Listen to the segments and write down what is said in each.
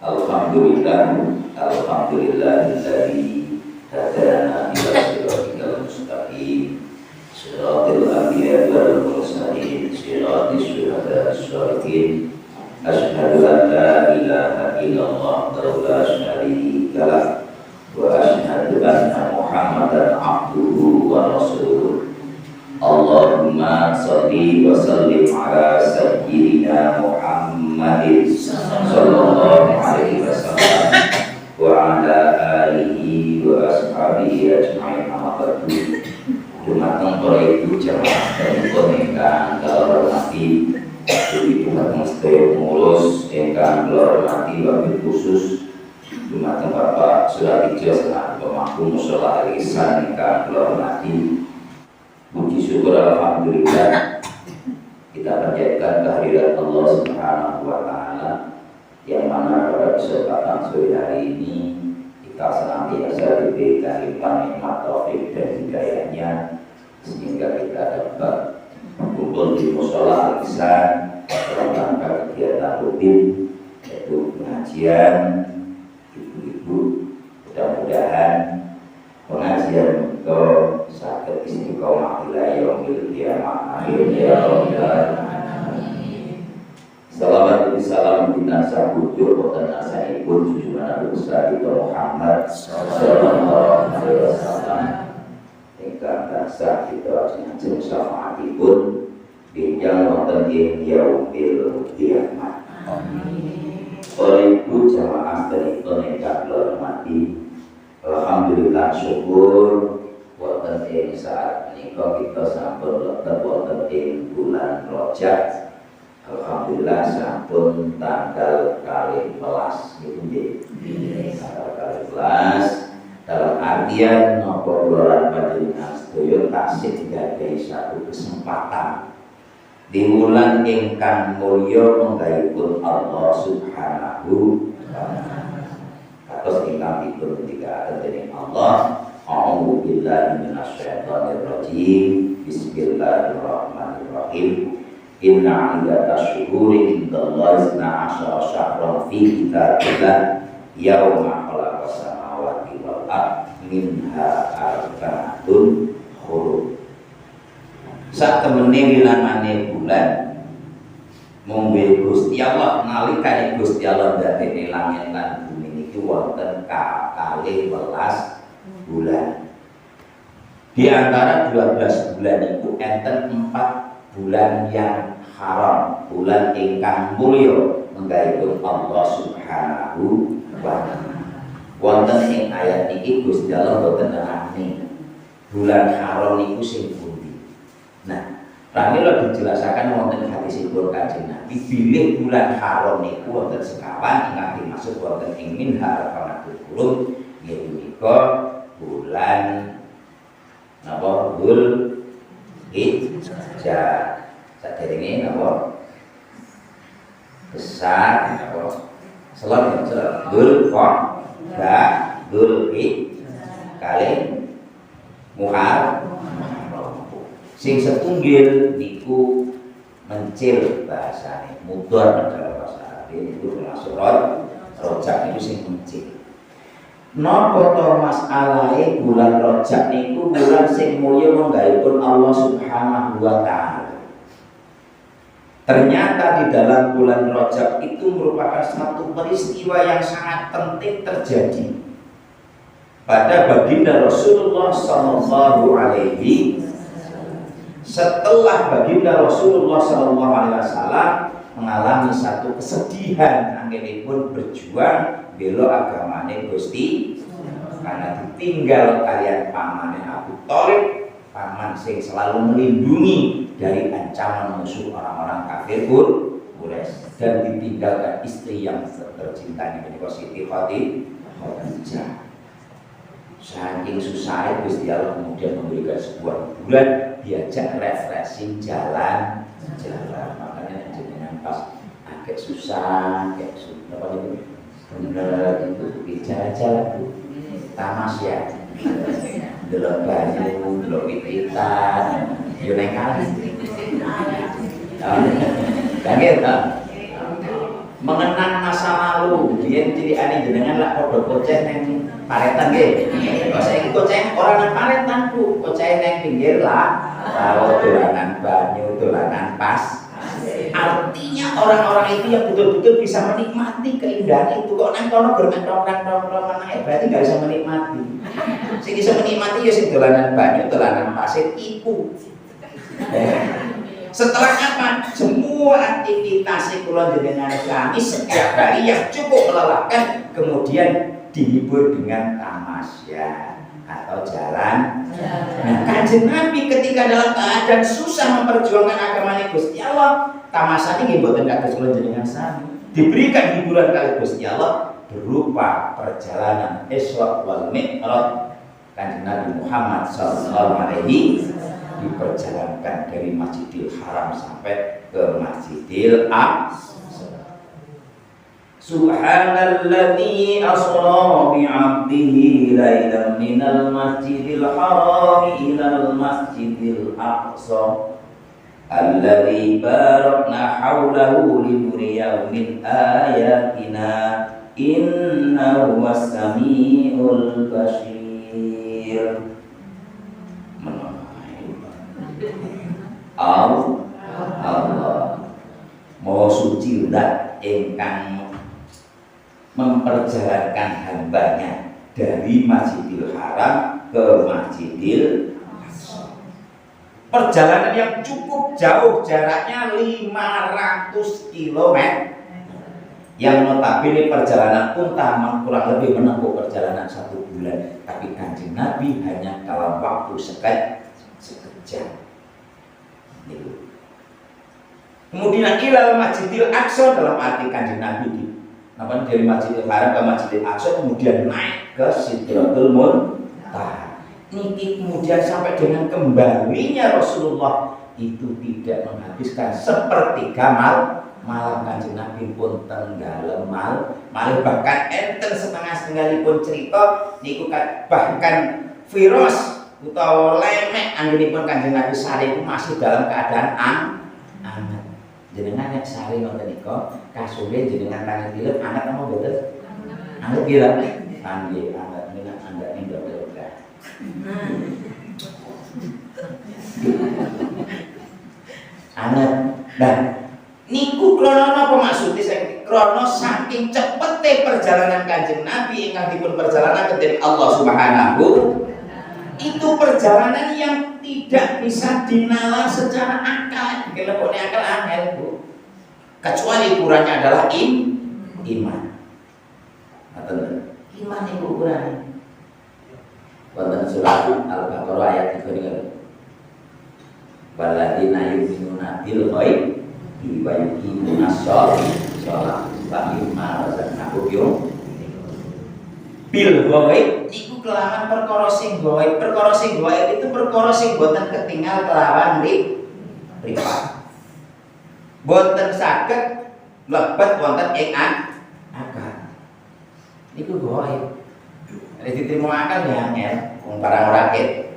Alhamdulillahilladzi hadana ila siratal mustaqim siratal anbiya'i wal mursalin siratal syuhada'i syarikin asyhadu an la ilaha illallah wa la syarika lah wa asyhadu anna Muhammadan abduhu wa rasuluh. Allahumma shalli wa sallim ala sayyidina Muhammadin sallallahu alaihi wasallam wa ala alihi wa ashabihi ajma'in. Amma ba'du. Dumateng para ibu jamaah sampun ingkang kula hormati, ibu mesti mulus ingkang kula hormati wabil khusus dumateng Bapak Suratijo saha pemangku mushola Al-Ihsan ingkang kula hormati. Puji syukur alhamdulillah kita panjatkan kehadirat Allah Subhanahu wa taala yang mana pada kesempatan sore hari ini kita senantiasa diberikan limpahan nikmat taufik dan hidayahnya sehingga kita dapat berkumpul di mushola Al-Ihsan dalam rangka kegiatan rutin yaitu pengajian ibu-ibu. Mudah-mudahan pengajian ke sakit istiqomah ila yaumil qiyamah. Amin ya rabbal alamin. Salawat dan salam kita sabutur boten asanipun junjungan Nabi besar Muhammad sallallahu alaihi wasallam ingkang tansah kita ajeng syafaatipun pinjang wonten ing yaumil qiyamah. Amin. Para ibu jamaah sedherek ingkang kula hormati, alhamdulillah syukur wonten ing saat menika kita sampun lebet wonten ing bulan Rajab. Alhamdulillah sampun tanggal 12 niku nggih. Tanggal 12 dalam artian napa kula panjenengan sedaya tasih digadhahi satu kesempatan di bulan ingkang mulya menggaipun Allah Subhanahu wa taala. Kados ingkang dipun ngendikaken dening Allah, a'udzu billahi minasyaitonir rajim. Bismillahirrahmanirrahim. Inna 'iddatash syuhuri indallahi isna asyara syahran fi kitabillah yauma khalaqas samawati wal ardh minha arba'atun hurum. Sak temene wilanane bulan mungbe Gusti Allah nalikane Gusti Allah ndadekne langit lan bumi niki wonten kalih welas bulan. Di antara 12 bulan itu enten 4 bulan yang haram, bulan ingkang mulya menggaipun Allah Subhanahu wa taala. Wonten ing ayat niki Gusti Allah boten nerangni bulan haram niku sing pundi. Nah, pramila dijelasaken wonten hadisipun Kanjeng Nabi, bilih bulan haram niku wonten sekawan ingkang dimaksud wonten ing minha arba'atul hurum, nggih menika bulan napa Dzulhijjah. Saderenge napa besar napa selon Dzulqa'dah Dzulhijjah kalih Muharram. Sing setunggil niku mencil bahasane, mudhar dalam bahasa Arab niku termasuk Rajab niku sing mencil. Napa to masalahe bulan Rajab niku bulan sing mulya menggaipun Allah Subhanahu wa taala. Ternyata di dalam bulan Rajab itu merupakan satu peristiwa yang sangat penting terjadi pada baginda Rasulullah sallallahu alaihi. Setelah baginda Rasulullah sallallahu alaihi wasallam mengalami satu kesedihan anggenipun berjuang bela agamane Gusti karena ditinggal kalian pamane Abu Thalib, paman sing selalu melindungi dari ancaman musuh orang-orang kafir Quraisy, dan ditinggalkan istri yang tercinta menika Siti Khadijah. Saking susah Gusti Allah kemudian memberikan sebuah bulan diajak refreshing jalan. Makanya jenengan pas agak susah, kayak apa itu bener itu jalan-jalan tamasya, delok banyu, delok wit-witan, yo nek kali. Kan gitu. mengenang masa lalu. Biyen cilikane jenengan lak padha koceh neng paretan nggih. Kok saiki koceh ora nang paretan, Bu. Koceh neng pinggir lah. Kalau dolanan banyu, dolanan pas. Artinya orang-orang itu yang betul-betul bisa menikmati keindahan itu. Kok nang kono gur nongkrong-nongkrong meneh berarti enggak bisa menikmati. Sing bisa menikmati ya sing dolanan banyu, dolanan pasir iku. Setelah apa? Semua aktivitas kula jenengan kami setiap hari yang cukup melelahkan kemudian dihibur dengan tamasya atau jalan. Nah, Kanjeng Nabi ketika dalam keadaan susah memperjuangkan agama Gusti Allah, tamasya ini mboten kados kula jenengan sami. Diberikan hiburan kali Gusti Allah berupa perjalanan Isra wal Mi'raj. Kanjeng Nabi Muhammad sallallahu alaihi diperjalankan dari Masjidil Haram sampai ke Masjidil Aqsa. Subhanalladzi asra bi 'abdihi lailan minal masjidil haram ilal masjidil aqsa alladzi barakna haulahu linuriyahu min ayatina innahu was-sami'ul basir. Allah Maha suci zat ingkang memperjalankan hambanya dari Masjidil Haram ke Masjidil Aqsa. Perjalanan yang cukup jauh, jaraknya 500 km, yang notabene perjalanan unta kurang lebih menempuh perjalanan 1 bulan, tapi Kanjeng Nabi hanya dalam waktu sekejap. Kemudian ilal Masjidil Aqsa dalam arti Kanjeng Nabi dari Masjidil Haram ke Masjidil Aqsa, kemudian naik ke Sidratul Muntaha. Niki kemudian sampai dengan kembalinya Rasulullah itu tidak menghabiskan sepertiga malam. Kanjeng Nabi pun tenggelam malah bahkan enten setengah-setengahipun cerita niku bahkan virus utawa lemek anggenipun Kanjeng Nabi sari itu masih dalam keadaan anget. Jenengan nek sari ngoten nika kasure jenengan tangan dilep anget apa mboten? Anget gila. Nggih, anget minat anget ning ndok. Anget. Nah, niku krana napa maksudipun? Krana saking cepete perjalanan Kanjeng Nabi ingkang dipun perjalanan dening Allah Subhanahu, itu perjalanan yang tidak bisa dinalar secara akal. Kelebone akal angel, Bu. Kecuali ukurannya adalah iman. Iman itu ukurannya. Wonten surat Al-Baqarah ayat 3. Waladina yu'minuna bil ghaib wa yuqimuna shalah wa mimma razaqnahum yunfiqun. Bil ghaib iku kelawan perkara sing gaib. Perkara sing gaib itu perkara sing boten ketinggal kelawan mripat. Boten saged mlebet wonten ing akal. Niku gaib. Nek diterima akal ya angel, wong barang rakit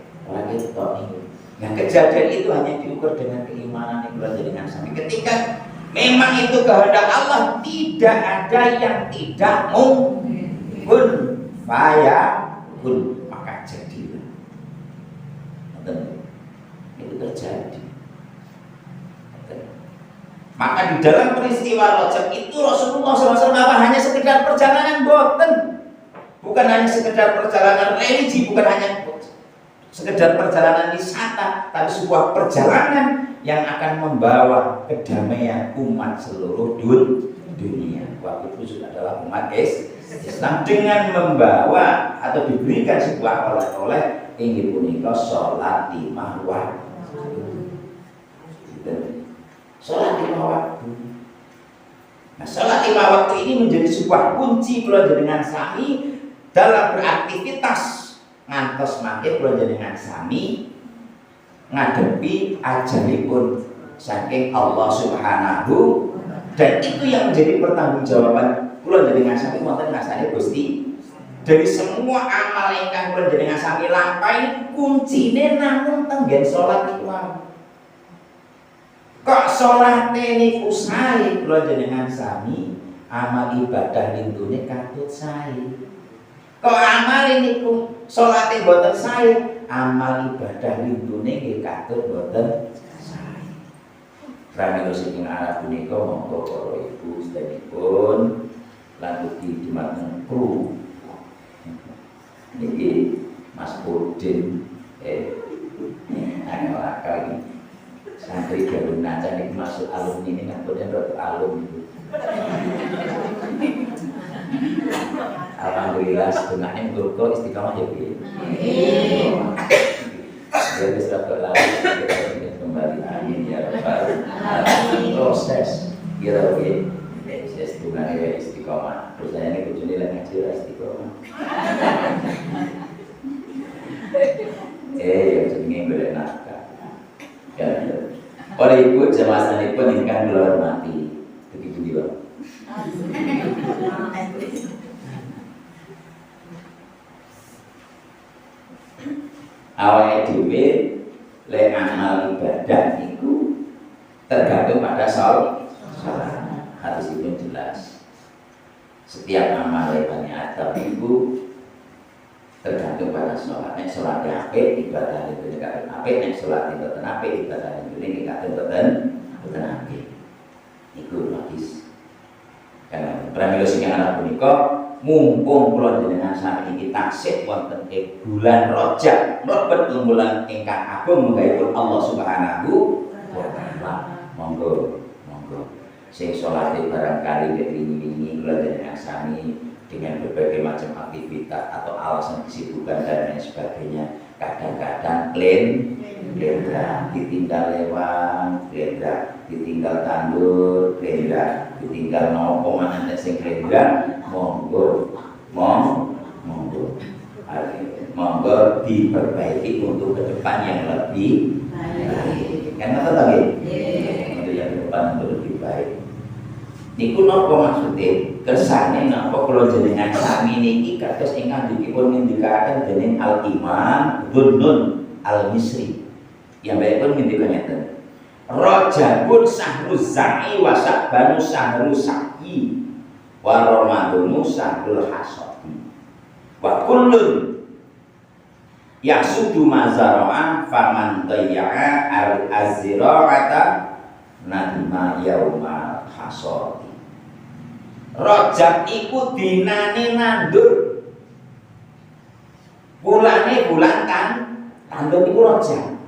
tok niku. Nah, kejadian itu hanya diukur dengan keimanan yang berada dengan sami. Ketika memang itu kehendak Allah, tidak ada yang tidak mungkin. Fayakun, maka jadilah. Itu terjadi. Maka di dalam peristiwa Rajab itu Rasulullah SAW hanya sekedar perjalanan boten, bukan hanya sekedar perjalanan religi, bukan hanya sekedar perjalanan wisata, tapi sebuah perjalanan yang akan membawa kedamaian umat seluruh dunia. Waktu itu sudah adalah umat Islam dengan membawa atau diberikan sebuah oleh-oleh inggih punika salat 5 waktu. Salat 5 waktu. Nah, salat 5 waktu ini menjadi sebuah kunci kula jenengan sami dalam beraktivitas ngantos mangke kula jenengan sami ngadepi ajalipun saking Allah Subhanahu, dan itu yang menjadi pertanggungjawaban kula jenengan sami wonten ngasane Gusti. Dari semua amal ingkang kula jenengan sami lampahi kuncine namung tenggen salat iku wae. Kok salate niku sae kula jenengan sami amal ibadah lintune katut sae. Kok amal niku salate boten sae, amal ibadah lintune nggih katut boten sae. Pramila sing arep punika monggo para ibu sedherekipun lan ugi dumateng kru niki Mas Pudin akal santri gawe naca niki masuk alumni ini kan boten rada alum itu. Alhamdulillah setengahnya mengurut istiqamah ya piye. Ya wis rada lali kita kembali amin ya rabbal alamin. Proses kira piye setengahnya ya istiqamah. Terus saya ini kujune lek ngaji istiqamah. Ya jenenge golek nafkah. Ya. Para ibu jemaah sanipun ingkang kula hormati. Begitu dia. Awake dhewe lek amal ibadah niku tergantung pada salat. Hadis itu jelas. Setiap amal Bani Adam itu tergantung pada sholat. Nek sholat apik ibadah itu dikatakan apik, nek sholat itu boten apik ibadah itu dikatakan boten apik. Iku logis. Karena pramila sing ana punika mumpung kula jenengan sami iki taksih wonten ing bulan Rajab, mlebet bulan ingkang agung menggayipun Allah Subhanahu wa taala. Monggo sing salate barangkali nek wingi-wingi kula jenengan sami dengan berbagai macam aktivitas atau alasan kesibukan dan lain sebagainya, kadang-kadang klendra ditinggal lewat, klendra ditinggal tandur, klendra ditinggal nopo mana sing klendra, monggo diperbaiki untuk ke depan yang lebih baik. Kan ngoten ta nggih? Untuk yang ke depan untuk lebih baik. Niku napa maksude? Kersane napa kula jenengan sami niki kados ingkang dipun ngendikaken dening Al-Imam Dhunnun Al-Misri. Yang baikpun ngendika ngeten. Rajabun syahruz za'i wa Sya'banu syahruz sa'i wa Ramadhanu syahrul hasadi. Wa kullun yasudu mazara'a faman tayya'a al-azra'ata nadima yaumal hasadi. Rajab iku dinane nandur. Bulane bulan tandur iku Rajab.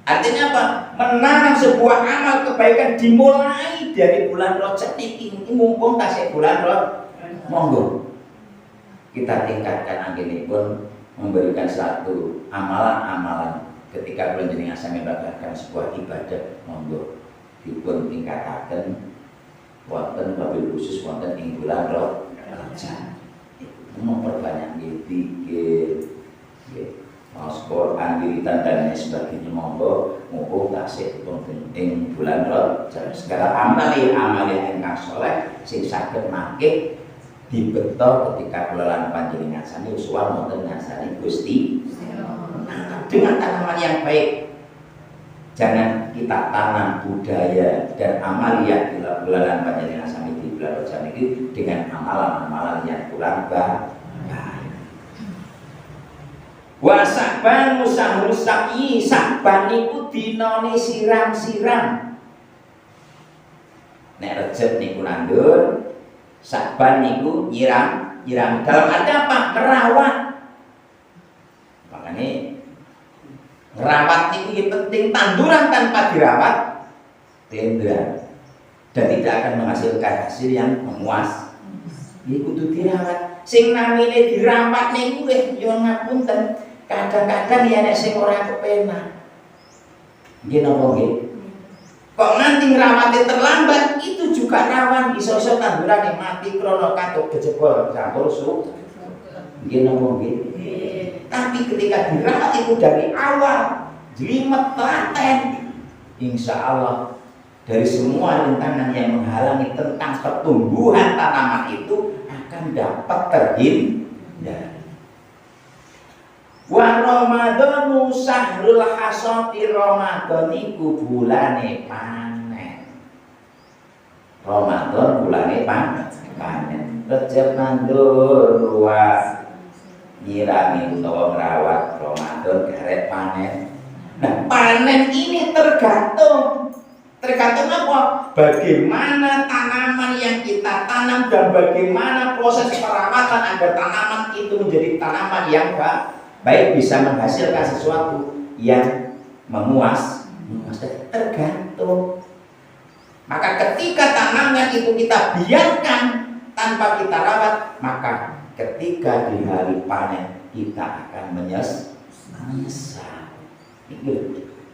Artinya apa? Menanam sebuah amal kebaikan dimulai dari bulan Rajab niki. Mumpung tasik bulan Rajab. Monggo kita tingkatkan anggenipun memberikan satu amalan-amalan ketika bulan jenengan sami melakukan sebuah ibadah. Monggo dipun tingkataken wonten wabil khusus wonten ing bulan Rajab. Memperbanyak zikir, maos Quran, wiridan dan lain sebagainya. Monggo mumpung tasih wonten ing bulan Rajab. Segala amal yang ingkang saleh sing saged mangke dibeto ketika kula lan panjenengan sami usuhan wonten ngarsane Gusti. Dengan tanaman yang baik. Jangan kita tanam budaya dan amalia di bulan panjenengan sami di bulan Rajab ini dengan amalan-amalan yang kurang baik. Wa Sya'ban syahrus sa'i, Sya'ban niku dinane siram-siram. Nek Rajab niku nandur, Sya'ban niku nyiram. Dalam arti apa? Merawat. Makanya merawat itu penting. Tanduran tanpa dirawat klendra dan tidak akan menghasilkan hasil yang memuas. Ini kudu dirawat. Sing namine dirawat niku yo ngapunten. Kadang-kadang ya nek sing ora kepenak. Nggih napa nggih? Kok nganti ngrawate terlambat itu juga rawan iso-iso tanduran yang mati krana katuk kejebol campur suhu. Nggih napa nggih? Tapi ketika dirawat itu dari awal, jelimet telaten, insya Allah dari semua rintangan yang menghalangi tentang pertumbuhan tanaman itu akan dapat terhindar. Wa Ramadhanu syahrul hasadi, Ramadan iku bulane panen. Ramadan bulane panen. Rejab nandur luas nyirami utawa ngrawat Ramadan garet panen. Nah, panen ini tergantung apa? Bagaimana tanaman yang kita tanam dan bagaimana proses perawatan agar tanaman itu menjadi tanaman yang baik, bisa menghasilkan sesuatu yang memuaskan. Tergantung. Maka ketika tanaman itu kita biarkan tanpa kita rawat, maka ketika di hari panen kita akan menyesal.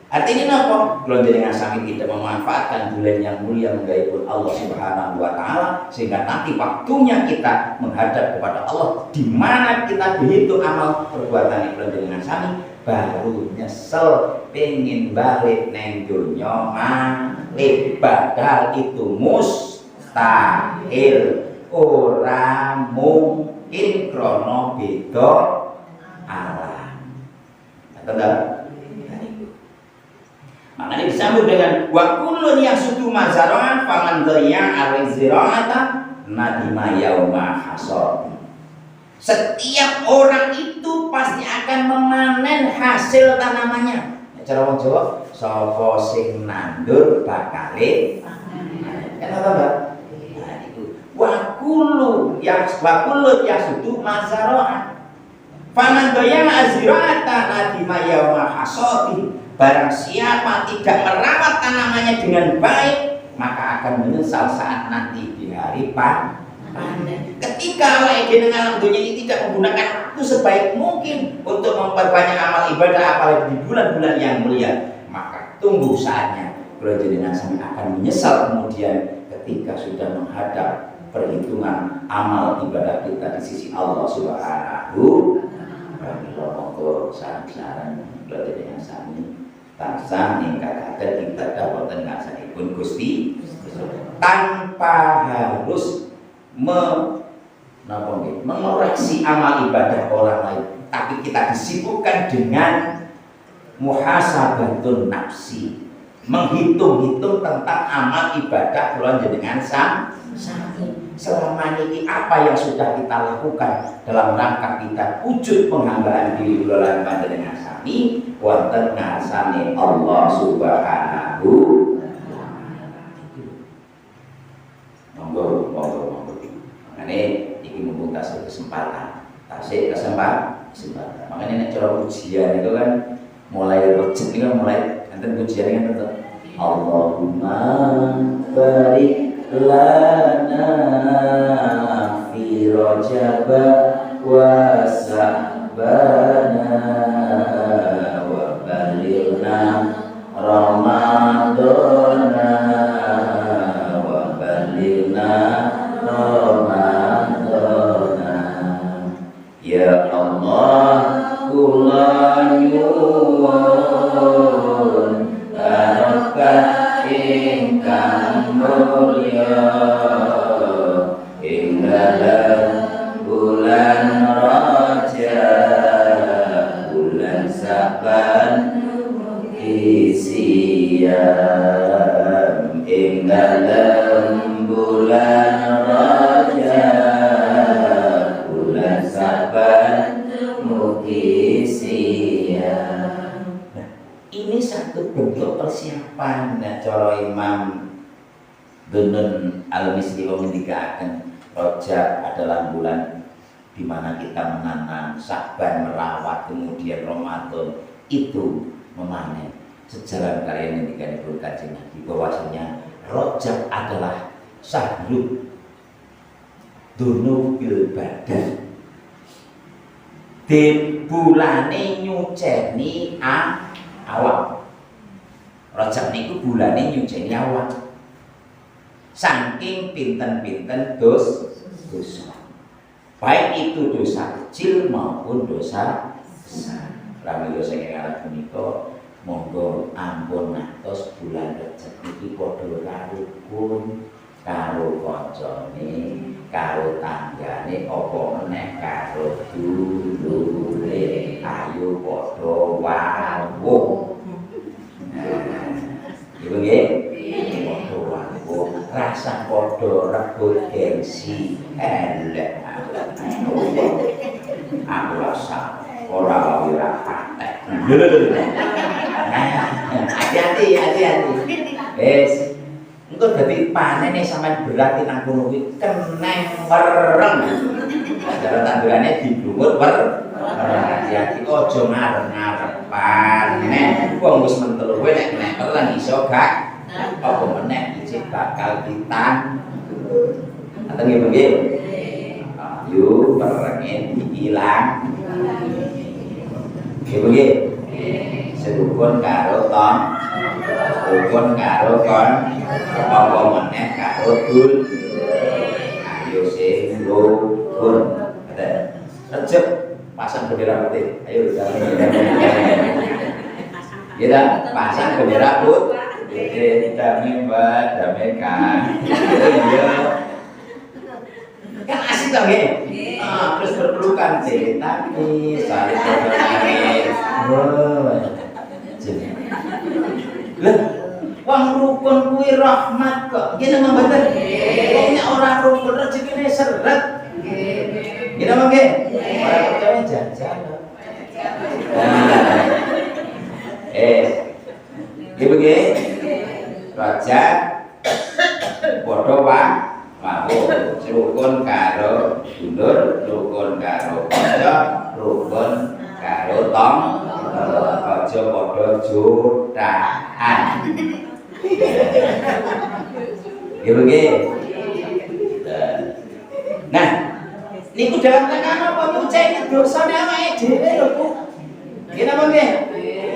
Artinya apa? Kalau jenengan sami tidak memanfaatkan bulan yang mulia menggaibun Allah Subhanahu wa taala, sehingga nanti waktunya kita menghadap kepada Allah di mana kita dihitung amal perbuatan bulan jenengan sami, baru nyesel pengen balik neng dunya malih, padahal itu mustahil, ora mungkin krono beda alam. Betul? Makanya disambut dengan wa kullun yasudu mazara'an faman dhayya al-zira'ata nadima yauma hasad. Setiap orang itu pasti akan memanen hasil tanamannya. Cara wong Jawa, sapa sing nandur bakale panen. Kan apa, Mbak? Nah, itu wa kullun yasudu mazara'an faman dhayya al-zira'ata nadima yauma hasad. Barang siapa tidak merawat tanamannya dengan baik, maka akan menyesal saat nanti di hari panen. Ketika Allah dengan alam dunia ini tidak menggunakan waktu sebaik mungkin untuk memperbanyak amal ibadah, apalagi di bulan-bulan yang mulia, maka tunggu saatnya kalau jenengan sami akan menyesal kemudian ketika sudah menghadap perhitungan amal ibadah kita di sisi Allah Subhanahu wa taala. Monggo saran-saran kalau jenengan sami tansah ningkataken ibadah wonten ngarsanipun Gusti tanpa harus mengoreksi amal ibadah orang lain, tapi kita disibukkan dengan muhasabatun nafsi, menghitung-hitung tentang amal ibadah kula jenengan sami. Selama ini apa yang sudah kita lakukan dalam rangka kita wujud penghambaan diri kula lan panjenengan sami wonten ngarsane Allah Subhanahu wa taala. Monggo. Makanya iki mumpung tasih kesempatan. Makanya nek cara ujian itu kan mulai rejek itu kan mulai enten ujian kan tetep Allahumma barik lana fi Rajab wa Sa'bana wa balighna Ramadana wa balighna Ramadana. Ya Allah kula nyuwun barokah ingkang mulya ing dalem bulan Rajab, bulan Sa'ban isiam ing dalem bulan Rajab, bulan Sa'ban isiam. Ini satu bentuk persiapan. Nah, cara Imam Dunun Al-Misri mengendikakan Rajab adalah bulan di mana kita menanam, Sa'ban merawat, kemudian Ramadan itu memanen. Sejalan kalian yang dikandung Kanjeng Nabi bahwasanya Rajab adalah syahrul dunubil badan, di bulane nyuceni awak. Rajab niku bulane nyuceni awak. Saking pinten-pinten dosa. Baik itu dosa kecil maupun dosa besar. Rami dosa yang arah punika monggo ampun ngantos bulan Rajab iki padha karo rukun, karo kancane, karo tanggane, apa meneh karo dulure. Ayo padha wawuh. Ibu nggih, padha wawuh. Rasa pasang podo rebut gengsi elek aku rasa orang wirahat hati-hati engko dadi panene sampean berarti nang kono kuwi keneng mereng cara tandurane dibluwur hati-hati aja ngarep-ngarep panen wong wis mentel kowe nek nek lan iso gak apa meneh iki bakal ditan atau nggih ayo barenge diilang nggih sedukun karo ton sedukun karo kon apa meneh karo dul ayo sing rukun recep pasang bendera putih ayo kita pasang bendera putih damai mbak damai kan kan asik dong ya terus berpelukan sih tapi saling berpelukan lah wong rukun kuwi rahmat kok gini mah bener wongnya orang rukun rezekine seret gini mah nggih ora percaya jajan iki begini raja padha mau rukun karo dulur rukun karo kanca rukun karo tong aja padha jotahan ya begini nah niku dalam tekan apa nyuceni dosane awake dhewe lho Bu nggih napa nggih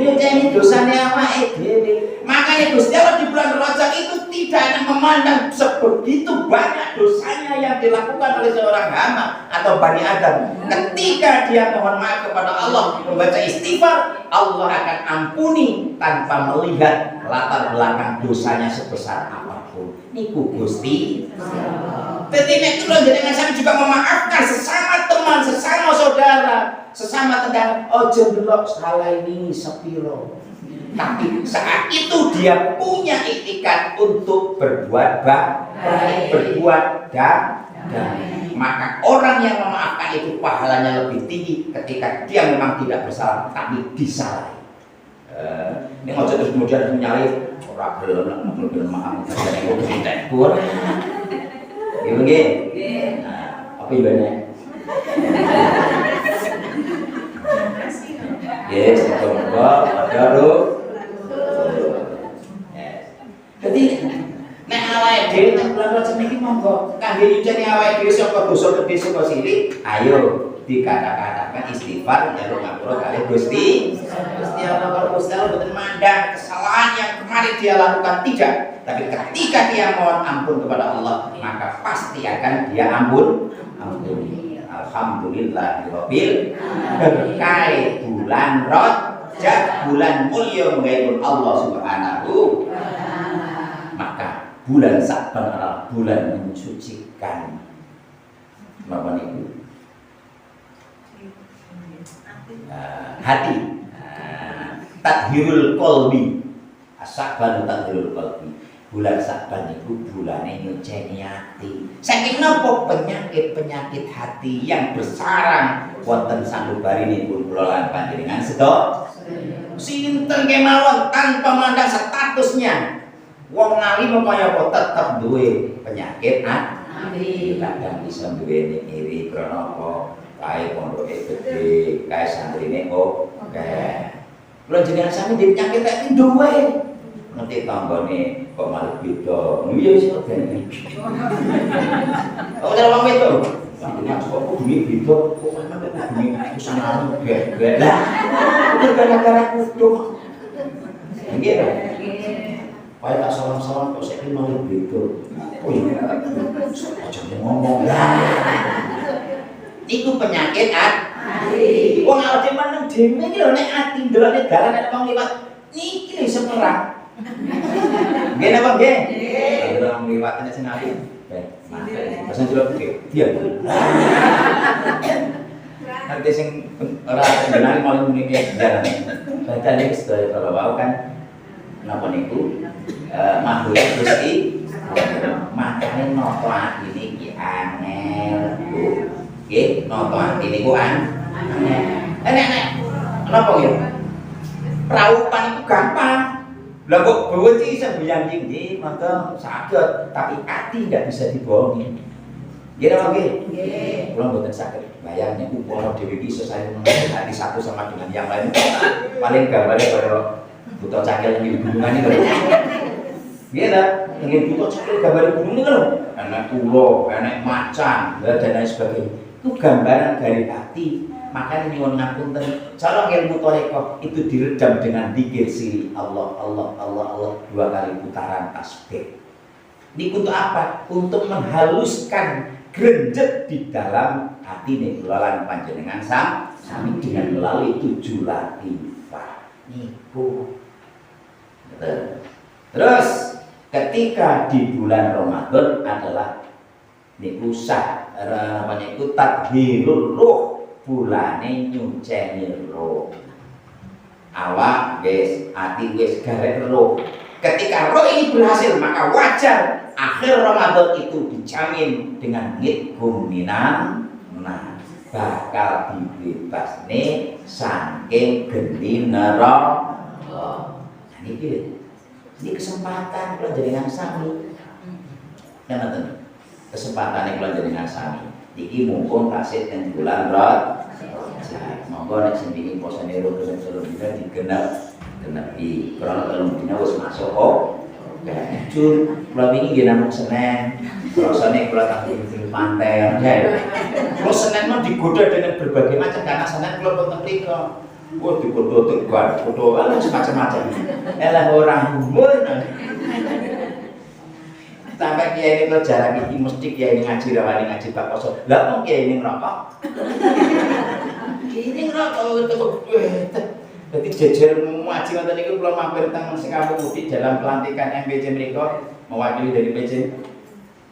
nyuceni dosane awake dhewe makanya Gusti Allah di bulan Rajab itu tidak ada memandang sebegitu banyak dosanya yang dilakukan oleh seorang hamba atau Bani Adam. Ketika dia mohon maaf kepada Allah membaca istighfar, Allah akan ampuni tanpa melihat latar belakang dosanya sebesar apapun. Niku Gusti. Ketika itu jenengan sampeyan juga memaafkan sesama teman, sesama saudara, sesama tetangga. Ojo ndelok salah ini sepiro. Tapi saat itu dia punya iktikat untuk berbuat baik, berbuat damai. Maka orang yang memaafkan itu pahalanya lebih tinggi ketika dia memang tidak bersalah tapi disalahi. Ini ojo terus kemudian menyalahi orang belum maaf dan yang gue minta kuat. Gimana? Apa ibadahnya? Yes, coba ada lu. Jadi nek awake dhewe nang bulan Rajab niki monggo kangge nyuceni awake dhewe saka dosa gedhe saka cilik, ayo dikata-katakan istighfar njaluk ngapura kalih Gusti. Gusti Allah kalau Gusti Allah boten mandang kesalahan yang kemarin dia lakukan tidak, tapi ketika dia mohon ampun kepada Allah, maka pasti akan dia ampuni. Alhamdulillahirabbil berkah bulan Rajab, bulan mulia mengaitkan Allah Subhanahu. Maka bulan Sa'ban adalah bulan mensucikan apa itu? Hati. Tathirul qalbi. Sa'ban tathirul qalbi. Bulan Sa'ban itu bulannya nyuceni hati. Saking napa penyakit-penyakit hati yang bersarang wonten sandubarinipun kula lan panjenengan sedaya. Sinten kemawon tanpa mandang statusnya. Wong alim kaya apa tetep duwe penyakit hati. Kadang bisa duwe iri krana apa? Kae pondoke gedhe, kae santrine oke. Kula jenengan sami di penyakit iki duwe. Ngerti tanggane kok malah beda. Iya iso dene. Oh, cara wong itu. Mas kok duwe beda, kok sampe duwe usaha gede. Lah, itu gara-gara kudu. Nggih. Kaya tak salam-salam kok saiki malah beda. Oh iya. Aja ngomong lah. Iku penyakit hati. Wong awake meneng dhewe iki lho nek ati ndelok dalan nek wong liwat niki lho iso perang. Nggih napa nggih? Nggih. Wong liwat nek sing ati. Mantap. Pesan jelek iki. Dia. Nanti sing ora benar mau muni ki dalan. Badane wis kalau wau kan napa niku makhluk Gusti makane napa atine iki angel nggih napa atine niku angel nek napa nggih praupan itu gampang lah kok baweti iso mbiyanti nggih maka saged tapi ati ndak bisa dibohongi nggih napa nggih nggih kula mboten saged bayang niku para dhewe iki iso saling hati satu sama dengan yang lain paling gambare kaya buta cakil ning gunungan iki lho nggih ta ning buta cakil gambare gunung iki lho ana ulo ana macan dan lain sebagainya itu gambaran dari hati. Makanya nyuwun ngapunten, cara ilmu tarekah itu diredam dengan zikir siri Allah, Allah, Allah, Allah 2 kali putaran tasbih. Ini untuk apa? Untuk menghaluskan grenjet di dalam hati nih kulalan panjenengan sami dengan melalui 7 latifah. Niku. Terus ketika di bulan Ramadan adalah niku namanya itu tadhirul ruh. Bulane nyuceni roh awak guys hati guys garek roh ketika roh ini berhasil maka wajar akhir Ramadan itu dijamin dengan ngitkum minan nah bakal dibebas nih saking geni neraka ini kesempatan kalau jadi yang sami dan kesempatan kalau jadi yang sami iki mumpung kasih yang bulan Rajab monggo nek sing pengin posane ro telung dina digenepi karena telung dina wis masuk kok jujur kula wingi nggih namung Senin rasane kula tanggung di pantai terus Senin mah digoda dengan berbagai macam karena Senin kula wonten mriko digoda tegal foto macam-macam elah orang umur sampai kiai ini kalau jarang ini mesti kiai ini ngaji rawani ngaji tak kosong lah kok kiai ini ngerokok ini ngerokok jadi jejer ngaji nanti ini belum mampir tentang Singapura Mudik dalam pelantikan MPC mereka mewakili dari PC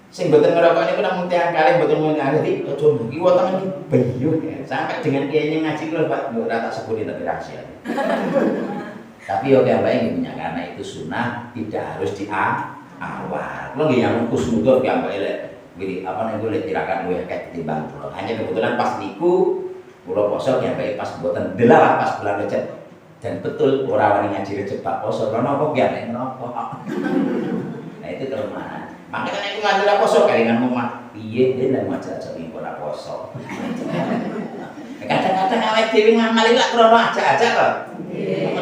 sing betul ngerokok ini pun namun tiang kali betul mau ngaji jadi coba iwa tangan ini beliau sampai dengan kiai ini ngaji kalau pak nggak rata sebutin tapi rahasia tapi oke apa yang punya karena itu sunnah tidak harus awal, kalau yang kusnudor yang boleh, jadi apa nih boleh tirakan gue kayak ketimbang pulau. Hanya kebetulan pas niku pulau posok yang baik pas buatan delalah pas bulan Rejab dan betul orang yang ngaji Rejab pak posok, lo nopo biar nih nopo. Nah itu kelemahan. Makanya itu ngaji posok kali dengan mama, iya dia nggak mau aja jadi pola posok. Kadang-kadang awet dewi ngamalin lah krono aja kok,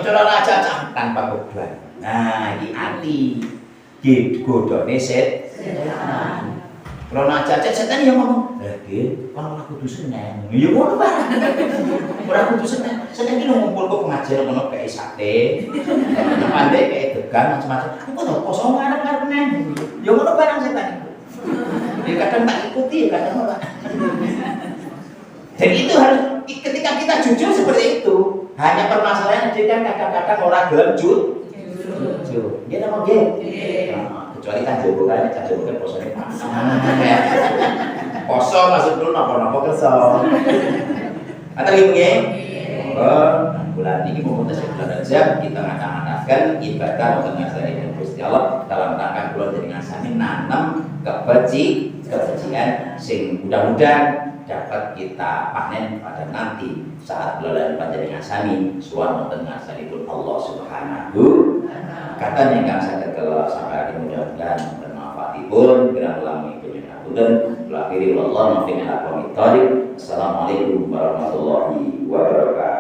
krono aja tanpa beban. Nah ini hati. Godone setan. Kalau ngajak setan ya ngomong, "Nggih, kalau aku kudu seneng." Ya ngono barang. Ora kudu seneng. Seneng iki ngumpul kok pengajian ngono kayak sate. Pandai kayak degan macam-macam. Kok to kosong arep-arep neng. Ya ngono barang setan. Ya kadang tak ikuti, kadang ora. Dan itu harus ketika kita jujur seperti itu. Hanya permasalahan dia kan kadang-kadang orang gelem jujur. Dia nama dia. Kecuali kan jowo kan posone pas. Poso masuk dulu napa-napa kerso. Atau nggih. Bulan ini memutus bulan Rajab kita ngadakan ibadah untuk ngasani Gusti Allah dalam rangka kula dengan sami nanam kebencian sing mudah-mudahan dapat kita panen pada nanti saat bulan panjenengan sami suwan wonten ngasanipun Allah Subhanahu kata ingkang saged kula sampaikan mudah-mudahan bermanfaatipun kirang langit penyenapunten akhiri wallahu muwaffiq ila aqwamit thoriq. Assalamualaikum warahmatullahi wabarakatuh.